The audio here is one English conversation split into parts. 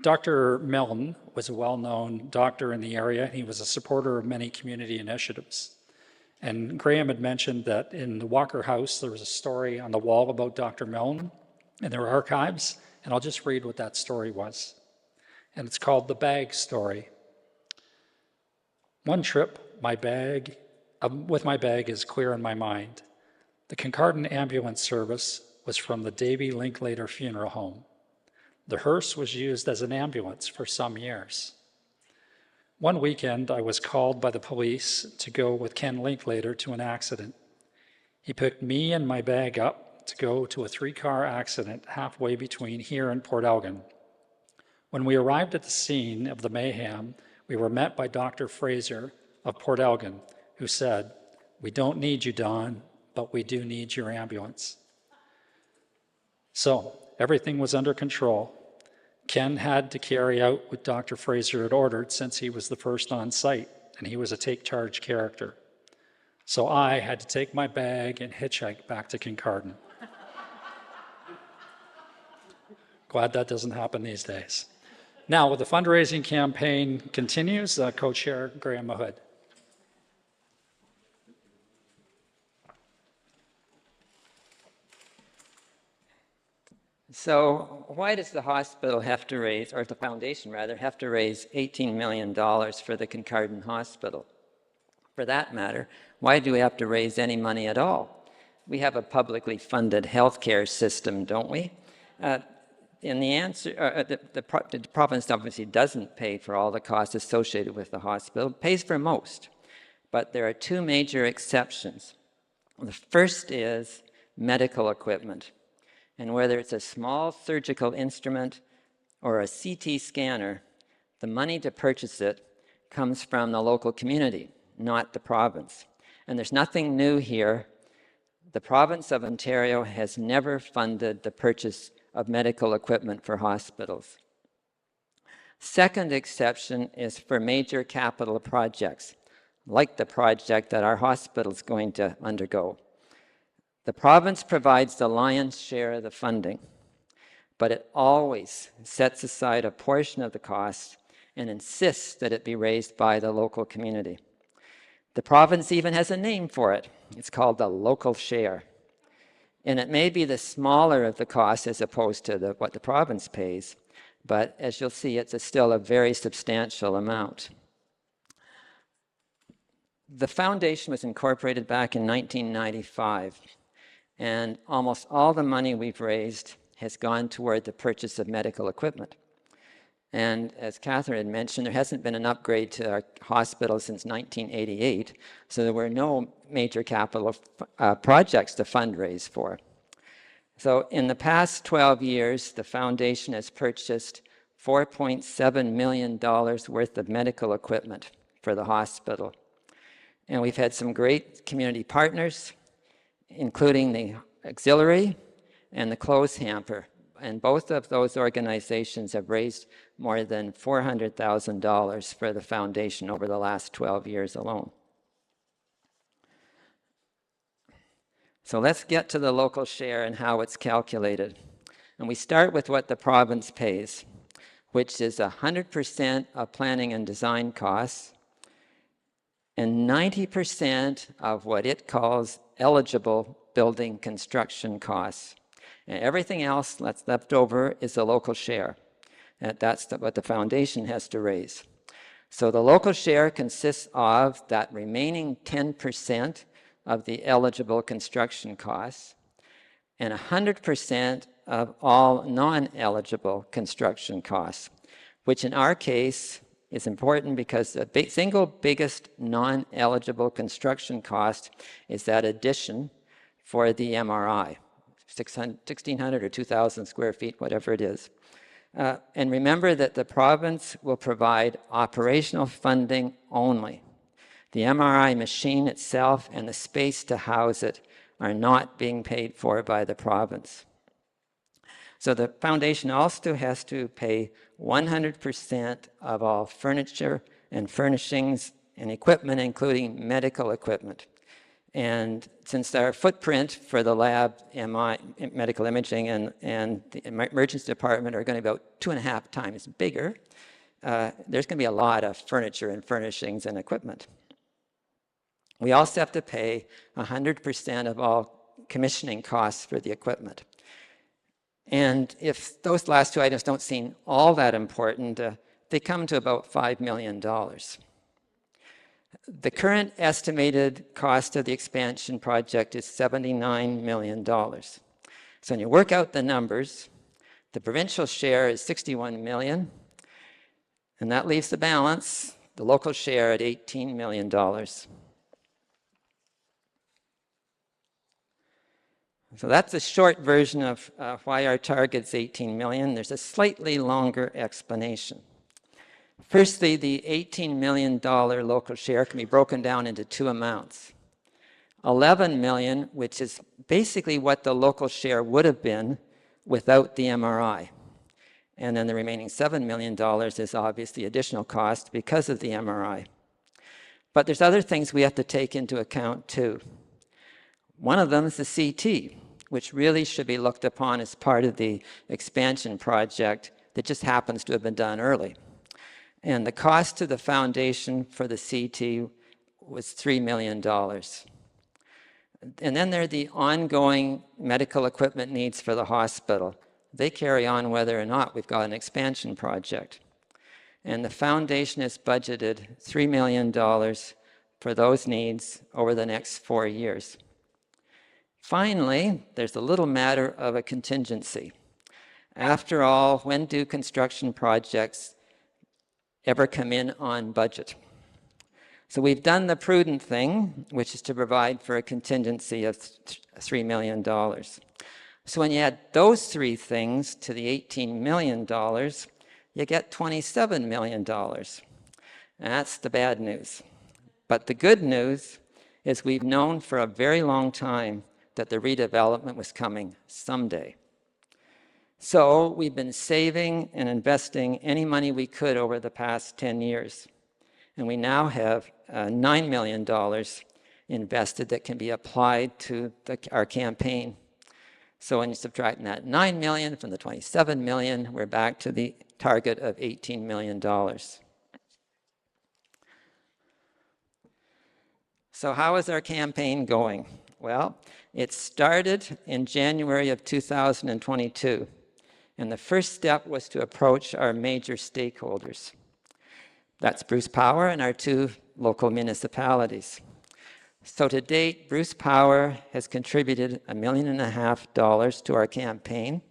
Dr. Milne was a well-known doctor in the area. He was a supporter of many community initiatives. And Graham had mentioned that in the Walker House, there was a story on the wall about Dr. Milne in their archives, and I'll just read what that story was. And it's called The Bag Story. One trip, with my bag is clear in my mind. The Kincardine ambulance service was from the Davy Linklater Funeral Home. The hearse was used as an ambulance for some years. One weekend, I was called by the police to go with Ken Linklater to an accident. He picked me and my bag up to go to a 3-car accident halfway between here and Port Elgin. When we arrived at the scene of the mayhem, we were met by Dr. Fraser of Port Elgin, who said, "We don't need you, Don, but we do need your ambulance." So everything was under control. Ken had to carry out what Dr. Fraser had ordered since he was the first on site, and he was a take-charge character. So I had to take my bag and hitchhike back to Kincardine. Glad that doesn't happen these days. Now, the fundraising campaign continues. Co-chair Graham Mahood. So why does the hospital have to raise, or the foundation rather, have to raise $18 million for the Kincardine Hospital? For that matter, why do we have to raise any money at all? We have a publicly funded healthcare system, don't we? And the answer, the province obviously doesn't pay for all the costs associated with the hospital, it pays for most. But there are two major exceptions. The first is medical equipment. And whether it's a small surgical instrument or a CT scanner, the money to purchase it comes from the local community, not the province. And there's nothing new here. The province of Ontario has never funded the purchase of medical equipment for hospitals. Second exception is for major capital projects, like the project that our hospital is going to undergo. The province provides the lion's share of the funding, but it always sets aside a portion of the cost and insists that it be raised by the local community. The province even has a name for it. It's called the local share. And it may be the smaller of the costs as opposed to what the province pays, but as you'll see, it's still a very substantial amount. The foundation was incorporated back in 1995. And almost all the money we've raised has gone toward the purchase of medical equipment. And as Catherine had mentioned, there hasn't been an upgrade to our hospital since 1988, so there were no major capital projects to fundraise for. So in the past 12 years, the foundation has purchased $4.7 million worth of medical equipment for the hospital. And we've had some great community partners, including the Auxiliary and the Clothes Hamper. And both of those organizations have raised more than $400,000 for the foundation over the last 12 years alone. So let's get to the local share and how it's calculated. And we start with what the province pays, which is 100% of planning and design costs and 90% of what it calls eligible building construction costs. And everything else that's left over is the local share. And that's what the foundation has to raise. So the local share consists of that remaining 10% of the eligible construction costs and 100% of all non-eligible construction costs, which in our case is important because the single biggest non-eligible construction cost is that addition for the MRI, 1,600 or 2,000 square feet, whatever it is. And remember that the province will provide operational funding only. The MRI machine itself and the space to house it are not being paid for by the province. So the foundation also has to pay 100% of all furniture and furnishings and equipment, including medical equipment. And since our footprint for the lab, MI, medical imaging, and the emergency department are going to be about 2.5 times bigger, there's going to be a lot of furniture and furnishings and equipment. We also have to pay 100% of all commissioning costs for the equipment. And if those last two items don't seem all that important, they come to about $5 million. The current estimated cost of the expansion project is $79 million. So when you work out the numbers, the provincial share is $61 million, and that leaves the balance, the local share, at $18 million. So that's a short version of why our target's $18 million. There's a slightly longer explanation. Firstly, the $18 million local share can be broken down into two amounts. $11 million, which is basically what the local share would have been without the MRI. And then the remaining $7 million is obviously additional cost because of the MRI. But there's other things we have to take into account too. One of them is the CT, which really should be looked upon as part of the expansion project that just happens to have been done early. And the cost to the foundation for the CT was $3 million. And then there are the ongoing medical equipment needs for the hospital. They carry on whether or not we've got an expansion project. And the foundation has budgeted $3 million for those needs over the next 4 years. Finally, there's a little matter of a contingency. After all, when do construction projects ever come in on budget? So we've done the prudent thing, which is to provide for a contingency of $3 million. So when you add those three things to the $18 million, you get $27 million. And that's the bad news. But the good news is we've known for a very long time that the redevelopment was coming someday. So we've been saving and investing any money we could over the past 10 years. And we now have $9 million invested that can be applied to our campaign. So when you subtract that $9 million from the $27 million, we're back to the target of $18 million. So how is our campaign going? Well, it started in January of 2022. And the first step was to approach our major stakeholders. That's Bruce Power and our 2 local municipalities. So to date, Bruce Power has contributed $1.5 million to our campaign,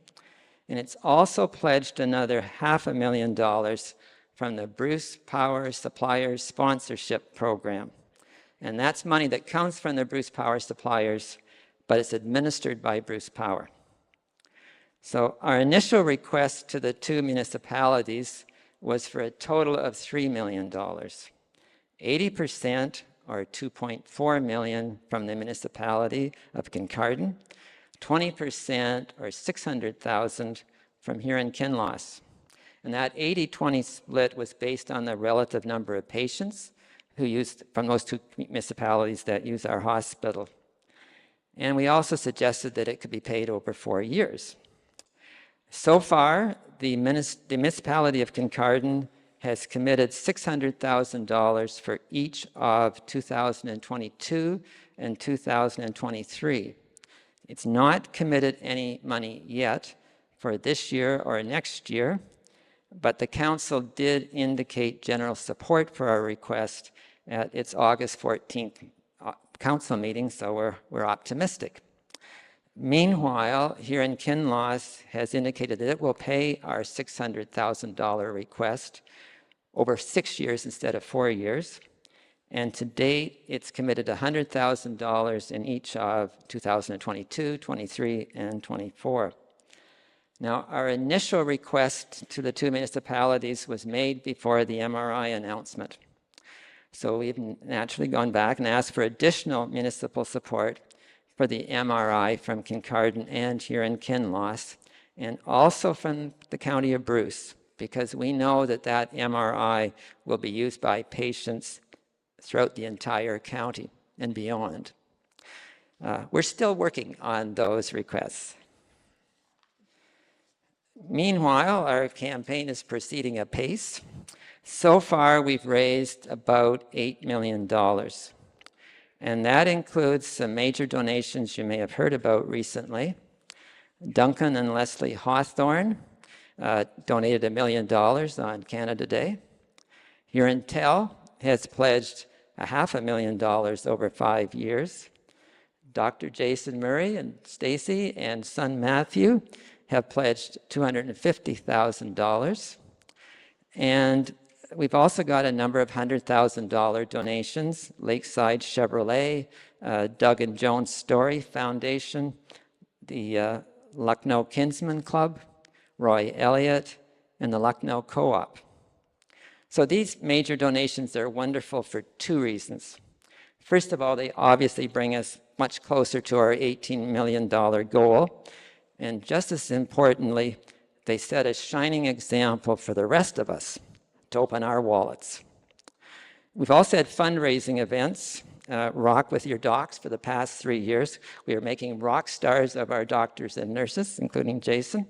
and it's also pledged another $500,000 from the Bruce Power Suppliers Sponsorship Program. And that's money that comes from the Bruce Power suppliers, but it's administered by Bruce Power. So our initial request to the 2 municipalities was for a total of $3 million. 80%, or $2.4 million, from the municipality of Kincardine, 20%, or $600,000, from here in Kinloss. And that 80-20 split was based on the relative number of patients who used from those 2 municipalities that use our hospital. And we also suggested that it could be paid over 4 years. So far, the municipality of Kincardine has committed $600,000 for each of 2022 and 2023. It's not committed any money yet for this year or next year, but the council did indicate general support for our request at its August 14th council meeting, so we're optimistic. Meanwhile, here in Kinloss has indicated that it will pay our $600,000 request over 6 years instead of 4 years. And to date, it's committed $100,000 in each of 2022, 23, and 24. Now, our initial request to the 2 municipalities was made before the MRI announcement. So we've naturally gone back and asked for additional municipal support for the MRI from Kincardine and here in Kinloss, and also from the County of Bruce, because we know that that MRI will be used by patients throughout the entire county and beyond. We're still working on those requests. Meanwhile, our campaign is proceeding apace. So far, we've raised about $8 million. And that includes some major donations you may have heard about recently. Duncan and Leslie Hawthorne donated $1 million on Canada Day. Hurontel has pledged $500,000 over 5 years. Dr. Jason Murray and Stacy and son Matthew have pledged $250,000. And we've also got a number of $100,000 donations. Lakeside Chevrolet, Doug and Joan Story Foundation, the Lucknow Kinsman Club, Roy Elliott, and the Lucknow Co-op. So these major donations are wonderful for 2 reasons. First of all, they obviously bring us much closer to our $18 million goal. And just as importantly, they set a shining example for the rest of us to open our wallets. We've also had fundraising events, Rock with Your Docs, for the past 3 years. We are making rock stars of our doctors and nurses, including Jason.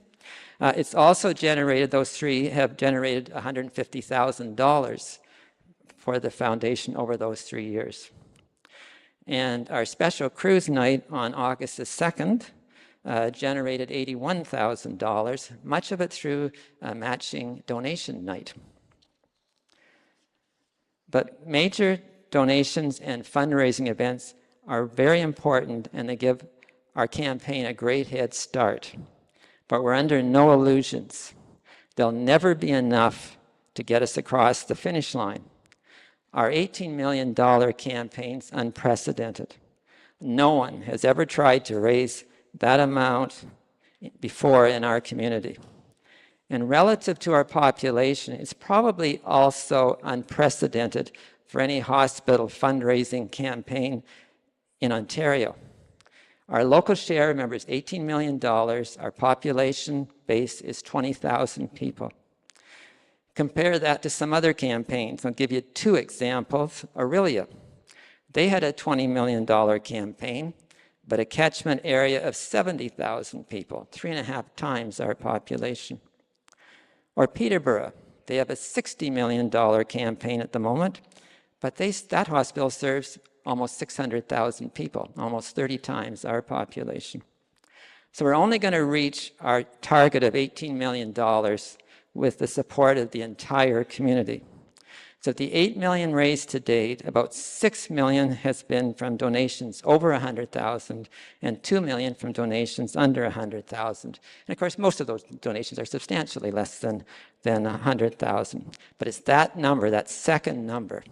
It's also generated, those 3 have generated $150,000 for the foundation over those 3 years. And our special cruise night on August the 2nd generated $81,000, much of it through a matching donation night. But major donations and fundraising events are very important, and they give our campaign a great head start. But we're under no illusions. There'll never be enough to get us across the finish line. Our $18 million campaign's unprecedented. No one has ever tried to raise that amount before in our community. And relative to our population, it's probably also unprecedented for any hospital fundraising campaign in Ontario. Our local share, remember, is $18 million. Our population base is 20,000 people. Compare that to some other campaigns. I'll give you 2 examples. Aurelia, they had a $20 million campaign, but a catchment area of 70,000 people, 3.5 times our population. Or Peterborough, they have a $60 million campaign at the moment, but that hospital serves almost 600,000 people, almost 30 times our population. So we're only going to reach our target of $18 million with the support of the entire community. So the $8 million raised to date, about $6 million has been from donations over $100,000 and $2 million from donations under $100,000. And of course, most of those donations are substantially less than $100,000. But it's that number, that second number,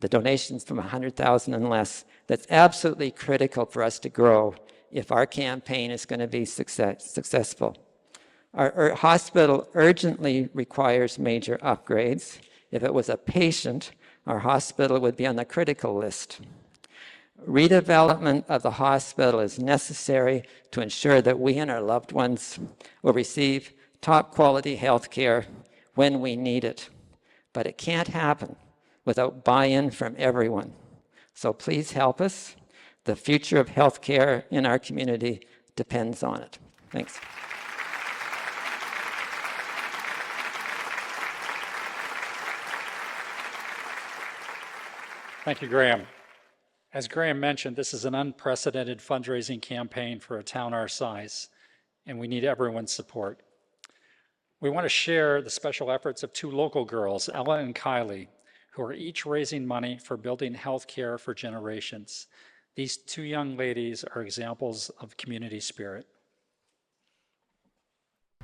the donations from $100,000 and less, that's absolutely critical for us to grow if our campaign is going to be successful. Our hospital urgently requires major upgrades. If it was a patient, our hospital would be on the critical list. Redevelopment of the hospital is necessary to ensure that we and our loved ones will receive top quality health care when we need it. But it can't happen without buy-in from everyone. So please help us. The future of health care in our community depends on it. Thanks. Thank you, Graham. As Graham mentioned, this is an unprecedented fundraising campaign for a town our size, and we need everyone's support. We want to share the special efforts of 2 local girls, Ella and Kylie, who are each raising money for building health care for generations. These 2 young ladies are examples of community spirit.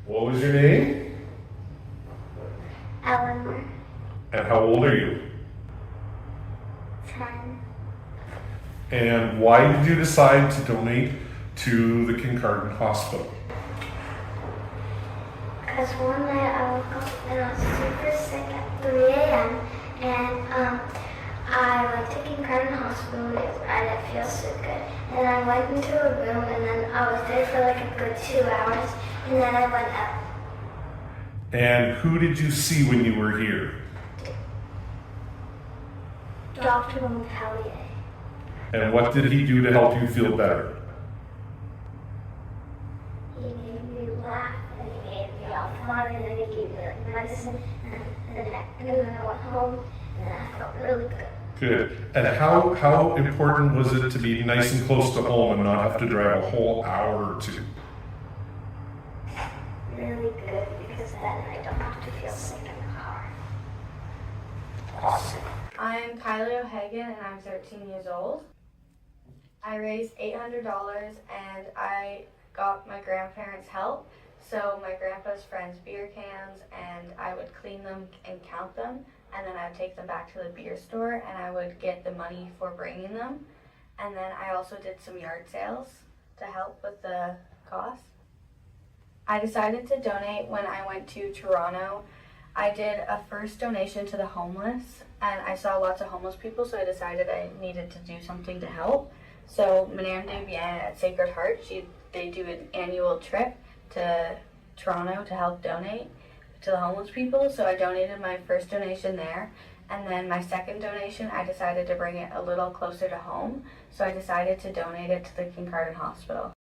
What was your name? Eleanor. And how old are you? 10. And why did you decide to donate to the Kincardine Hospital? Because one night I woke up and I was super sick at 3 a.m. and I went to Kincardine Hospital because I didn't feel so good. And I went into a room and then I was there for like a good 2 hours and then I went up. And who did you see when you were here? Dr. Montpellier. And what did he do to help you feel better? He made me laugh, and he made me all fun, and then he gave me like medicine, and then I went home, and I felt really good. Good. And how important was it to be nice and close to home and not have to drive a whole hour or two? Really good, because then I don't have to feel sick in the car. Awesome. I'm Kylie O'Hagan and I'm 13 years old. I raised $800 and I got my grandparents' help. So my grandpa's friends' beer cans, and I would clean them and count them, and then I would take them back to the beer store and I would get the money for bringing them. And then I also did some yard sales to help with the cost. I decided to donate when I went to Toronto. I did a first donation to the homeless, and I saw lots of homeless people, so I decided I needed to do something to help. So Madame de Bien at Sacred Heart, they do an annual trip to Toronto to help donate to the homeless people. So I donated my first donation there, and then my second donation, I decided to bring it a little closer to home. So I decided to donate it to the Kincardine Hospital.